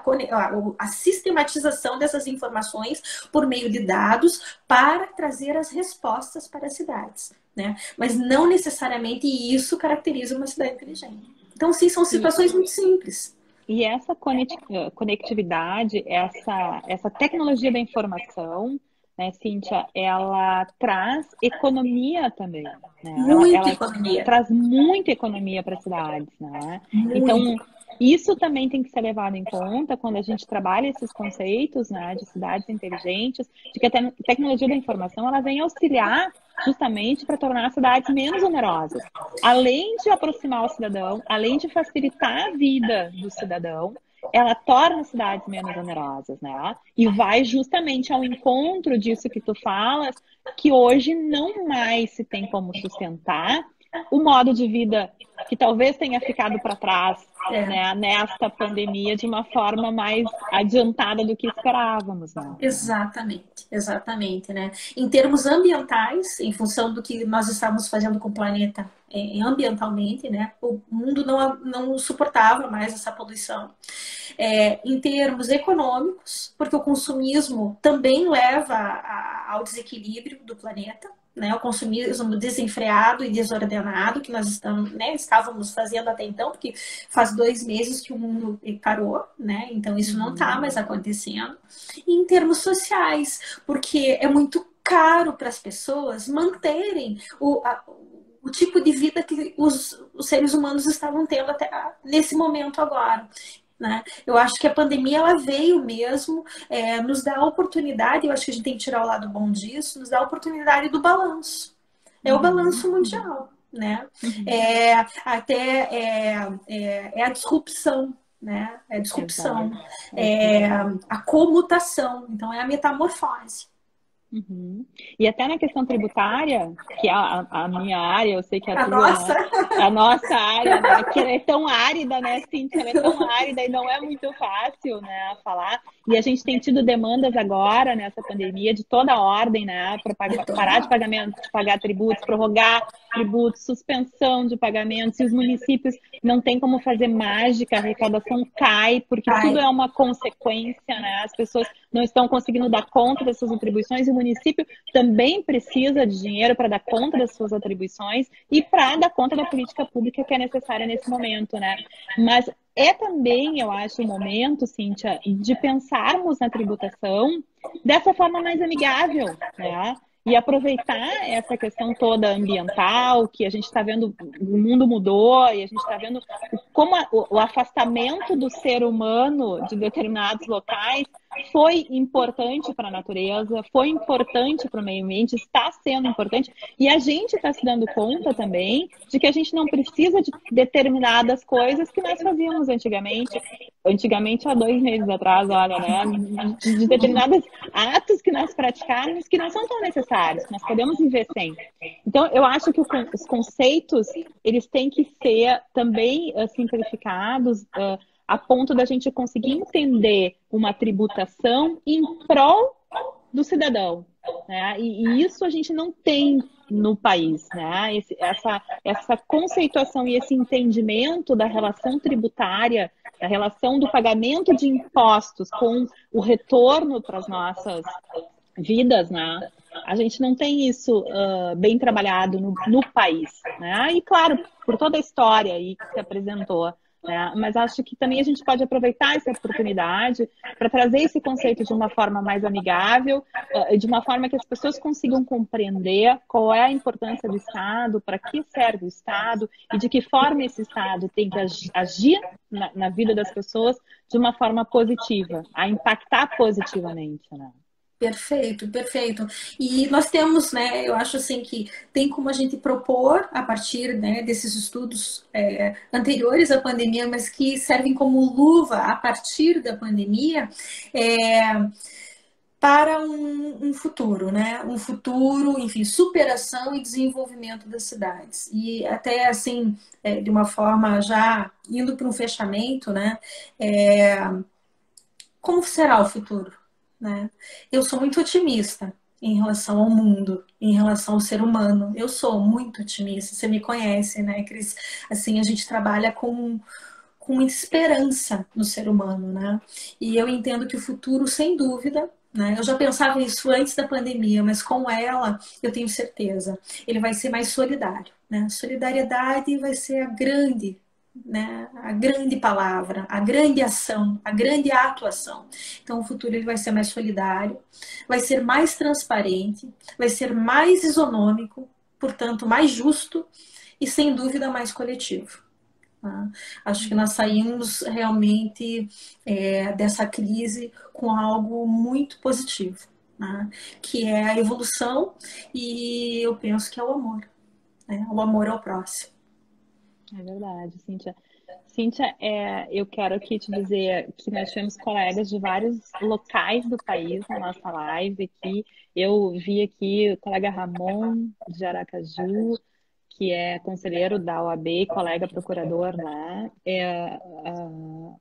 a sistematização dessas informações por meio de dados para trazer as respostas para as cidades. Né? Mas não necessariamente isso caracteriza uma cidade inteligente. Então, sim, são situações muito simples. E essa conectividade, essa tecnologia da informação, né, Cíntia, ela traz economia também, né? Muita economia. Traz muita economia para as cidades, né? Muito. Então, isso também tem que ser levado em conta quando a gente trabalha esses conceitos, né, de cidades inteligentes, de que a tecnologia da informação ela vem auxiliar justamente para tornar as cidades menos onerosas. Além de aproximar o cidadão, além de facilitar a vida do cidadão, ela torna as cidades menos onerosas, né? E vai justamente ao encontro disso que tu falas, que hoje não mais se tem como sustentar o modo de vida que talvez tenha ficado para trás, né, nesta pandemia de uma forma mais adiantada do que esperávamos, né? Exatamente, né? Em termos ambientais, em função do que nós estávamos fazendo com o planeta ambientalmente, né? O mundo não suportava mais essa poluição. Em termos econômicos, porque o consumismo também leva ao desequilíbrio do planeta, né, o consumismo desenfreado e desordenado que nós estávamos fazendo até então, porque faz 2 meses que o mundo parou, né? Então isso não está mais acontecendo. E em termos sociais, porque é muito caro para as pessoas manterem o tipo de vida que os seres humanos estavam tendo até nesse momento agora. Né? Eu acho que a pandemia ela veio mesmo nos dar a oportunidade, eu acho que a gente tem que tirar o lado bom disso, nos dá a oportunidade do balanço. É o balanço mundial, né? É a disrupção, né? É a disrupção, a comutação, então é a metamorfose. Uhum. E até na questão tributária, que é a minha área, eu sei que a tua, nossa. Né? A nossa área, né? Que ela é tão árida, né, Cíntia? Ela é tão árida e não é muito fácil, né, a falar. E a gente tem tido demandas agora, nessa pandemia, de toda a ordem, né? Para parar de pagamento, de pagar tributos, prorrogar tributos, suspensão de pagamentos. E os municípios não têm como fazer mágica, a arrecadação cai, porque tudo é uma consequência, né? As pessoas não estão conseguindo dar conta das suas atribuições e o município também precisa de dinheiro para dar conta das suas atribuições e para dar conta da política pública que é necessária nesse momento, né? Mas é também, eu acho, o momento, Cíntia, de pensarmos na tributação dessa forma mais amigável, né? E aproveitar essa questão toda ambiental, que a gente está vendo, o mundo mudou, e a gente está vendo como o afastamento do ser humano de determinados locais foi importante para a natureza, foi importante para o meio ambiente, está sendo importante, e a gente está se dando conta também de que a gente não precisa de determinadas coisas que nós fazíamos antigamente há 2 meses atrás, olha, né, de determinados atos que nós praticamos que não são tão necessários, nós podemos viver sem. Então, eu acho que os conceitos, eles têm que ser também simplificados, a ponto da gente conseguir entender uma tributação em prol do cidadão, né? E isso a gente não tem no país, né? Essa conceituação e esse entendimento da relação tributária, da relação do pagamento de impostos com o retorno para as nossas vidas, né? A gente não tem isso bem trabalhado no país, né? E claro, por toda a história aí que se apresentou, né? Mas acho que também a gente pode aproveitar essa oportunidade para trazer esse conceito de uma forma mais amigável, de uma forma que as pessoas consigam compreender qual é a importância do Estado, para que serve o Estado e de que forma esse Estado tem que agir na vida das pessoas de uma forma positiva, a impactar positivamente, né? Perfeito, perfeito. E nós temos, né, eu acho assim que tem como a gente propor a partir, né, desses estudos anteriores à pandemia, mas que servem como luva a partir da pandemia, é, para um futuro, né? Um futuro, enfim, superação e desenvolvimento das cidades. E até assim, de uma forma já indo para um fechamento, né? É, como será o futuro, né? Eu sou muito otimista em relação ao mundo, em relação ao ser humano. Eu sou muito otimista. Você me conhece, né, Cris? Assim, a gente trabalha com muita esperança no ser humano, né? E eu entendo que o futuro, sem dúvida, né? Eu já pensava isso antes da pandemia, mas com ela, eu tenho certeza, ele vai ser mais solidário, né? Solidariedade vai ser a grande, né? A grande palavra, a grande ação, a grande atuação. Então, o futuro ele vai ser mais solidário, vai ser mais transparente, vai ser mais isonômico, portanto, mais justo e, sem dúvida, mais coletivo. Tá? Acho que nós saímos realmente dessa crise com algo muito positivo, né? Que é a evolução e eu penso que é o amor, né? O amor ao próximo. É verdade, Cíntia. Cíntia, eu quero aqui te dizer que nós tivemos colegas de vários locais do país na nossa live aqui. Eu vi aqui o colega Ramon, de Aracaju, que é conselheiro da OAB, colega procurador lá,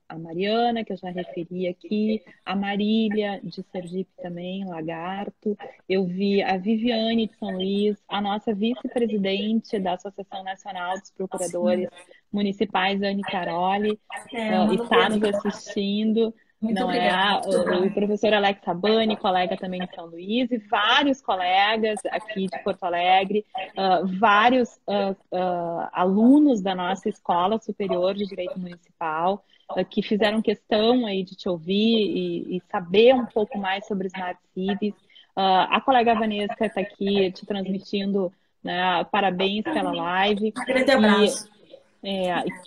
a Mariana, que eu já referi aqui, a Marília, de Sergipe também, Lagarto, eu vi a Viviane de São Luís, a nossa vice-presidente da Associação Nacional dos Sim. Procuradores Municipais, Anne Caroli, Mando um está nos beijinho. assistindo, Muito não é? obrigada. O professor Alex Sabani, colega também de São Luís, e vários colegas aqui de Porto Alegre, vários alunos da nossa Escola Superior de Direito Municipal, que fizeram questão aí de te ouvir e saber um pouco mais sobre Smart Cities. A colega Vanesca está aqui te transmitindo, né, parabéns pela live. Um grande E abraço.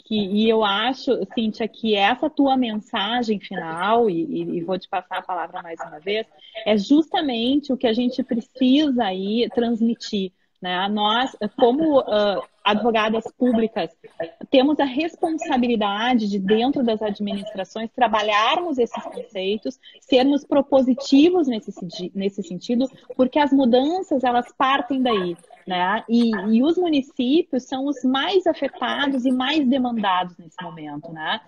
e eu acho, Cíntia, que essa tua mensagem final, e vou te passar a palavra mais uma vez, é justamente o que a gente precisa aí transmitir, né? Nós, como advogadas públicas, temos a responsabilidade de, dentro das administrações, trabalharmos esses conceitos, sermos propositivos nesse sentido, porque as mudanças, elas partem daí. Né? E os municípios são os mais afetados e mais demandados nesse momento, né?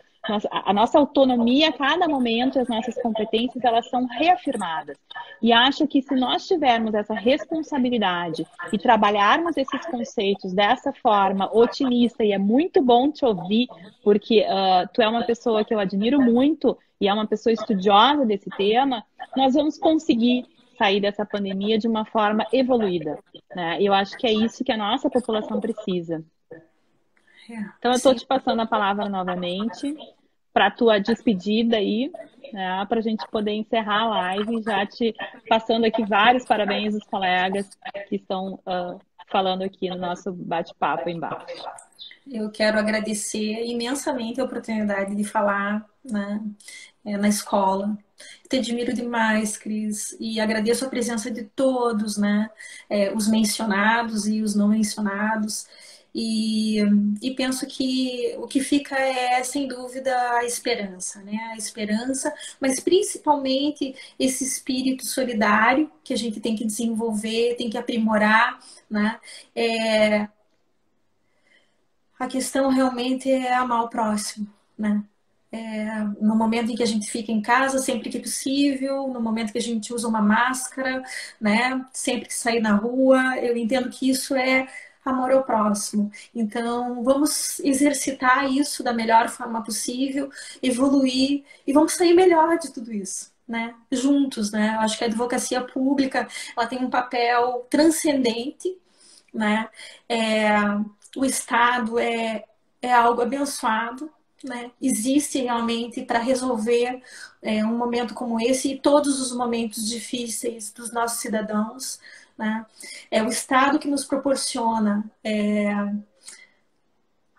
A nossa autonomia a cada momento, as nossas competências, elas são reafirmadas. E acho que se nós tivermos essa responsabilidade e trabalharmos esses conceitos dessa forma otimista, e é muito bom te ouvir, porque tu é uma pessoa que eu admiro muito e é uma pessoa estudiosa desse tema, nós vamos conseguir sair dessa pandemia de uma forma evoluída, né? E eu acho que é isso que a nossa população precisa. Então, eu estou Sim. te passando a palavra novamente para a tua despedida aí, né? Para a gente poder encerrar a live, já te passando aqui vários parabéns aos colegas que estão falando aqui no nosso bate-papo embaixo. Eu quero agradecer imensamente a oportunidade de falar, né, na escola. Te admiro demais, Cris, e agradeço a presença de todos, né, os mencionados e os não mencionados. E, e penso que o que fica é, sem dúvida, a esperança, né? A esperança, mas principalmente esse espírito solidário que a gente tem que desenvolver, tem que aprimorar, né? É, a questão realmente é amar o próximo, né? no momento em que a gente fica em casa, sempre que possível, no momento que a gente usa uma máscara, né? Sempre que sair na rua, eu entendo que isso é amor ao próximo. Então, vamos exercitar isso da melhor forma possível, evoluir e vamos sair melhor de tudo isso. Né? Juntos, né? Eu acho que a advocacia pública ela tem um papel transcendente, né? É, o Estado é algo abençoado, né? Existe realmente para resolver um momento como esse e todos os momentos difíceis dos nossos cidadãos. Né? É o Estado que nos proporciona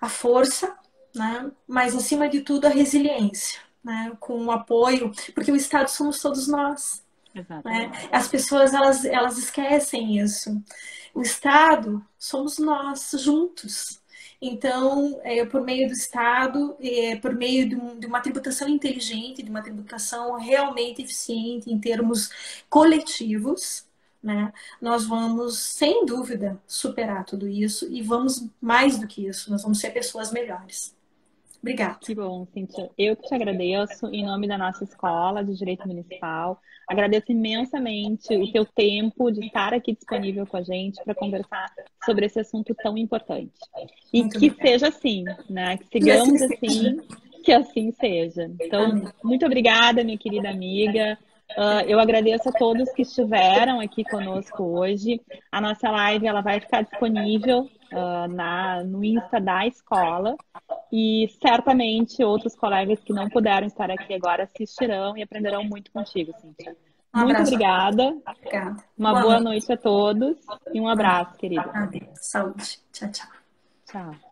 a força, né? Mas acima de tudo a resiliência, né? Com o apoio, porque o Estado somos todos nós. Né? Exatamente. As pessoas elas esquecem isso. O Estado somos nós juntos. Então, por meio do Estado, por meio de uma tributação inteligente, de uma tributação realmente eficiente em termos coletivos, né, nós vamos, sem dúvida, superar tudo isso e vamos mais do que isso, nós vamos ser pessoas melhores. Obrigada. Que bom, Cíntia. Eu que te agradeço em nome da nossa escola de Direito Municipal. Agradeço imensamente o teu tempo de estar aqui disponível com a gente para conversar sobre esse assunto tão importante. E Muito que obrigada. seja assim, né? Que E assim sigamos seja. assim, que assim seja. Então, Amém. muito obrigada, minha querida amiga. Eu agradeço a todos que estiveram aqui conosco hoje. A nossa live ela vai ficar disponível no Insta da escola. E certamente outros colegas que não puderam estar aqui agora assistirão e aprenderão muito contigo, Cíntia. Um Muito abraço a todos. obrigada, Obrigada. uma Boa boa noite. noite a todos e um Amém. abraço, querida. Amém. Saúde. Tchau, tchau. Tchau.